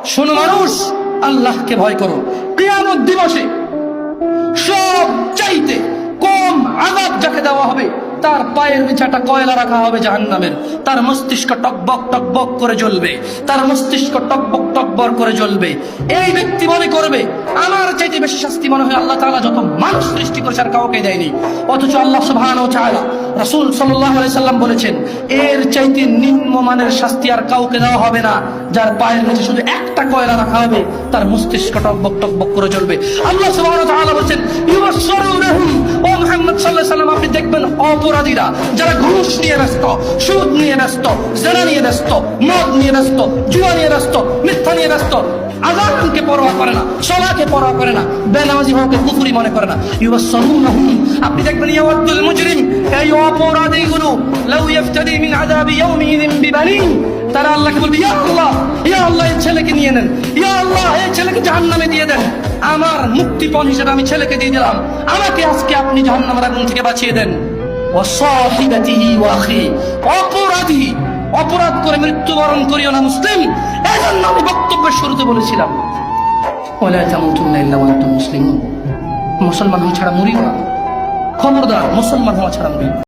শোনো মানুষ, আল্লাহকে ভয় করো। কিয়ামত দিবসে সব চাইতে কম আযাব যাকে দেওয়া হবে, তার পায়ের নিচে একটা কয়লা রাখা হবে জাহান্নামের, তার মস্তিষ্ক টকবক টকবক করে জ্বলবে, তার মস্তিষ্ক টকবক টকবক করে জ্বলবে। এই ব্যক্তি মনে করবে আমার চাইতে বেশি শাস্তি মনে হয় আল্লাহ তাআলা যত মানুষ সৃষ্টি করেছে আর কাউকে দেয়নি। অথচ আল্লাহ সুবহানাহু ওয়া তাআলা, রাসূল সাল্লাল্লাহু আলাইহি সাল্লাম বলেছেন, এর চাইতে নিম্নমানের শাস্তি আর কাউকে দেওয়া হবে না, যার পায়ের নিচে শুধু একটা কয়লা রাখা হবে, তার মস্তিষ্ক টকবক টকবক করে জ্বলবে। আল্লাহ সুবহানাহু ওয়া তাআলা বলেন, ইউবাশশিরুনহুম, ও মুহাম্মদ সাল্লাল্লাহু আলাইহি সাল্লাম, আপনি দেখবেন অপরাধীরা যারা ঘুষ নিয়ে ব্যস্ত, সুদ নিয়ে ব্যস্ত, জেনা নিয়ে ব্যস্ত, মদ নিয়ে ব্যস্ত, জুয়া নিয়ে ব্যস্ত, মিথ্যা নিয়ে ব্যস্ত, আযানকে পরোয়া করে না, সালাতকে পরোয়া করে না, বেনামাজি হওয়াকে কুফরি মনে করে না। ইউবাশশিরুনহুম, আপনি দেখবেন ইয়াওয়াদুল মুজরিম, এই অপরাধীগুলো লাউ ইফতাদি মিন আযাবি ইয়াউমিযিন বিবানি, তারা আল্লাহকে বলবে, ইয়া আল্লাহ, ইয়া আল্লাহ, এই ছেলেকে নিয়ে নেন, ইয়া আল্লাহ, এই ছেলেকে জাহান্নামে দিয়ে দেন, আমার মুক্তিপণ হিসেবে আমি ছেলেকে দিয়ে দিলাম, আমাকে আজকে আপনি জাহান্নামের আগুন থেকে বাঁচিয়ে দেন। অপরাধী, অপরাধ করে মৃত্যুবরণ করিও না মুসলিম। এজন্য আমি বক্তব্যের শুরুতে বলেছিলাম, ওয়ালা তামুতুন্না ইল্লা ওয়া আনতুম মুসলিমুন, মুসলমান হওয়া ছাড়া মরিও না, খবরদার মুসলমান হওয়া ছাড়া মরিও না।